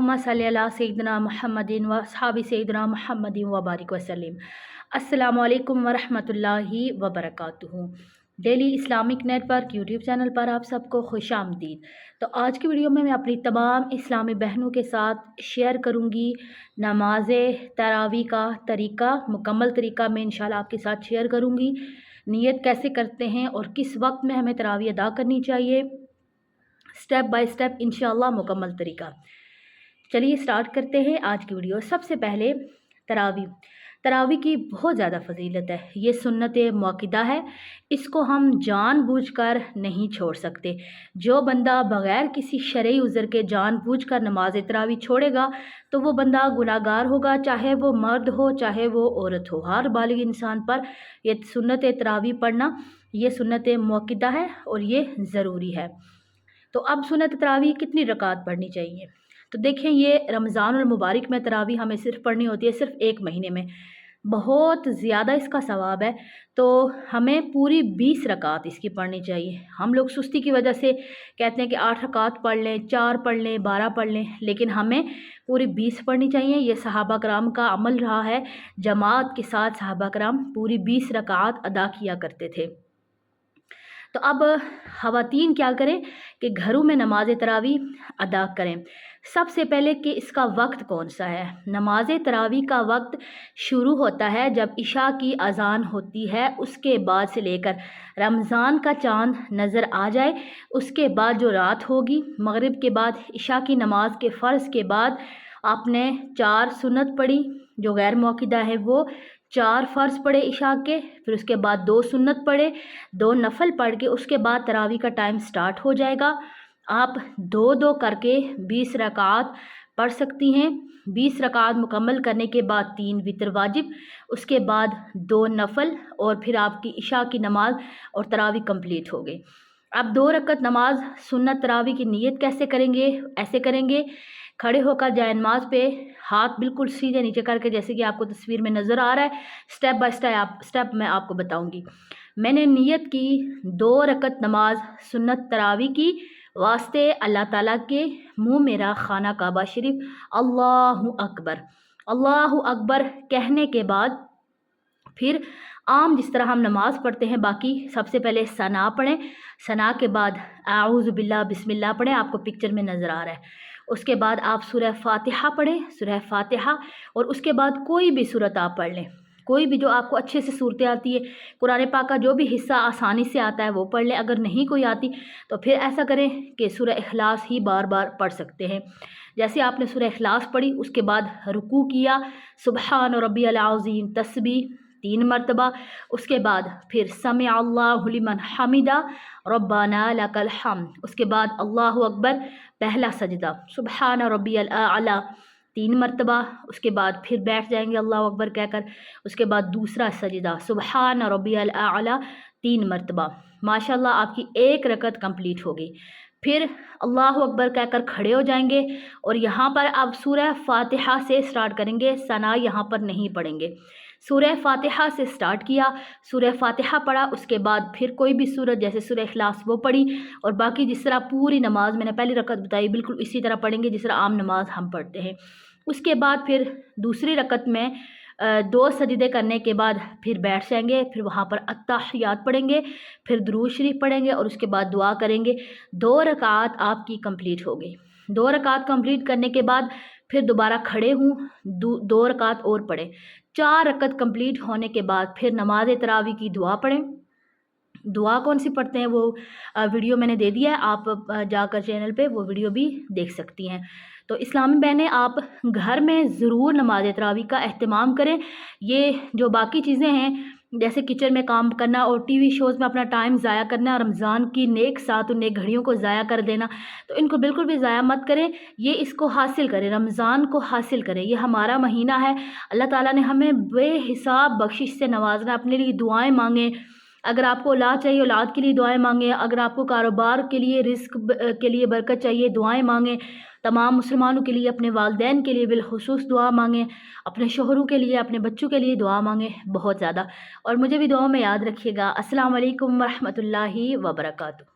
अल्लाहुम्मा सल्ली अला सय्यिदिना मुहम्मदिन व अस्हाबि सय्यिदिना मुहम्मदिन व बारिक वसल्लिम। अस्सलामु अलैकुम व रहमतुल्लाहि व बरकातुहू। Daily Islamic network YouTube channel पर आप सबको खुशामदीद। तो आज की वीडियो में मैं अपनी तमाम इस्लामी बहनों के साथ शेयर करूंगी नमाज तरावी का तरीका, मुकम्मल तरीका मैं इंशाल्लाह आपके साथ शेयर करूंगी। नियत कैसे करते हैं और किस वक्त में हमें तरावी अदा करनी चाहिए, स्टेप बाय स्टेप इंशाल्लाह मुकम्मल तरीका। चलिए स्टार्ट करते हैं आज की वीडियो। सबसे पहले तरावी की बहुत ज़्यादा फजीलत है। ये सुन्नत मुअक्कदा है, इसको हम जानबूझकर नहीं छोड़ सकते। जो बंदा बग़ैर किसी शरई उज़र के जानबूझकर नमाज तरावी छोड़ेगा तो वो बंदा गुनाहगार होगा, चाहे वो मर्द हो चाहे वो औरत हो। हर बालिग इंसान पर ये सुन्नत तरावी पढ़ना ये सुन्नत मुअक्कदा है और ये ज़रूरी है। तो अब सुन्नत तरावी कितनी रकात पढ़नी चाहिए? तो देखें, ये रमज़ानुल मुबारक में तरावी हमें सिर्फ़ पढ़नी होती है, सिर्फ़ एक महीने में। बहुत ज़्यादा इसका सवाब है, तो हमें पूरी 20 रकात इसकी पढ़नी चाहिए। हम लोग सुस्ती की वजह से कहते हैं कि 8 रकात पढ़ लें, 4 पढ़ लें, 12 पढ़ लें, लेकिन हमें पूरी 20 पढ़नी चाहिए। ये सहाबा कराम का अमल रहा है। जमात के साथ सहाबा कराम पूरी 20 रकात अदा किया करते थे। तो अब ख़वातीन क्या करें कि घरों में नमाज तरावी अदा करें। सबसे पहले कि इसका वक्त कौन सा है। नमाज तरावी का वक्त शुरू होता है जब इशा की अज़ान होती है, उसके बाद से लेकर रमज़ान का चाँद नज़र आ जाए, उसके बाद जो रात होगी, मगरिब के बाद इशा की नमाज के फ़र्ज़ के बाद आपने 4 सुन्नत पढ़ी, जो गैर मुअक्कदा है वो 4 फ़र्ज़ पढ़े इशा के, फिर उसके बाद 2 सुन्नत पढ़े, 2 नफल पढ़ के उसके बाद तरावी का टाइम स्टार्ट हो जाएगा। आप 2-2 करके 20 रकात पढ़ सकती हैं। 20 रकात मुकम्मल करने के बाद 3 वितर वाजिब, उसके बाद 2 नफल और फिर आपकी इशा की नमाज और तरावी कंप्लीट हो गई। अब 2 रकत नमाज सुन्नत तरावी की नियत कैसे करेंगे? ऐसे करेंगे, खड़े होकर जाए नमाज पे हाथ बिल्कुल सीधे नीचे करके, जैसे कि आपको तस्वीर में नज़र आ रहा है। स्टेप बाय स्टेप मैं आपको बताऊंगी। मैंने नियत की 2 रकत नमाज सुन्नत तरावी की वास्ते अल्लाह ताला के मुँह मेरा खाना काबा शरीफ अल्लाहु अकबर। अल्लाहु अकबर कहने के बाद फिर आम जिस तरह हम नमाज़ पढ़ते हैं, बाकी सबसे पहले सना पढ़ें, सना के बाद आऊज़ु बिल्लाह बिस्मिल्लाह पढ़ें, आपको पिक्चर में नज़र आ रहा है। उसके बाद आप सूरह फातिहा पढ़ें, सूरह फातिहा, और उसके बाद कोई भी सूरत आप पढ़ लें, कोई भी जो आपको अच्छे से सूरतें आती है, कुरान पाक का जो भी हिस्सा आसानी से आता है वो पढ़ लें। अगर नहीं कोई आती तो फिर ऐसा करें कि सूरह इखलास ही बार बार पढ़ सकते हैं। जैसे आपने सूरह इखलास पढ़ी, उसके बाद रुकू किया, सुबहान रब्बियल अज़ीम तस्बीह 3 मरतबा, उसके बाद फिर समी अल्लाहु लिमन हमिदा रब्बाना लकल हम्द, उसके बाद अल्लाहु अकबर पहला सजदा सुबहान रब्बियल आला 3 मरतबा, उसके बाद फिर बैठ जाएंगे अल्लाहु अकबर कहकर, उसके बाद दूसरा सजदा सुबहान रब्बियल आला 3 मरतबा। माशाल्लाह आपकी 1 रकत कंप्लीट हो गई। फिर अल्लाहु अकबर कहकर खड़े हो जाएंगे और यहाँ पर अब सूरह फातिहा से स्टार्ट करेंगे, सना यहाँ पर नहीं पढ़ेंगे। सूरह फातिहा से स्टार्ट किया, सूरह फातिहा पढ़ा, उसके बाद फिर कोई भी सूरत जैसे सूरह इखलास वो पढ़ी, और बाकी जिस तरह पूरी नमाज मैंने पहली रकत बताई बिल्कुल इसी तरह पढ़ेंगे जिस तरह आम नमाज हम पढ़ते हैं। उसके बाद फिर दूसरी रकत में 2 सजदे करने के बाद फिर बैठ जाएंगे, फिर वहाँ पर अत्तहियात पढ़ेंगे, फिर दुरूद शरीफ पढ़ेंगे और उसके बाद दुआ करेंगे। 2 रकात आपकी कंप्लीट हो गई। 2 रकात कंप्लीट करने के बाद फिर दोबारा खड़े हूँ, 2 रकात और पढ़ें। 4 रकत कंप्लीट होने के बाद फिर नमाज तरावी की दुआ पढ़ें। दुआ कौन सी पढ़ते हैं वो वीडियो मैंने दे दिया है, आप जाकर चैनल पे वो वीडियो भी देख सकती हैं। तो इस्लामी बहनें, आप घर में ज़रूर नमाज तरावी का एहतमाम करें। ये जो बाकी चीज़ें हैं जैसे किचन में काम करना और टीवी शोज़ में अपना टाइम ज़ाया करना, रमज़ान की नेक साथ और नेक घड़ियों को ज़ाया कर देना, तो इनको बिल्कुल भी ज़ाया मत करें। ये इसको हासिल करें, रमज़ान को हासिल करें। ये हमारा महीना है, अल्लाह ताला ने हमें बेहिसाब बख्शिश से नवाजना। अपने लिए दुआएँ मांगें। अगर आपको औलाद चाहिए, औलाद के लिए दुआएं मांगें। अगर आपको कारोबार के लिए, रिस्क के लिए बरकत चाहिए, दुआएं मांगें। तमाम मुसलमानों के लिए, अपने वालिदैन के लिए बिलखुसूस दुआ मांगें। अपने शोहरों के लिए, अपने बच्चों के लिए दुआ मांगें बहुत ज़्यादा। और मुझे भी दुआ में याद रखिएगा। अस्सलाम वालेकुम व रहमतुल्लाहि व बरकातुहू।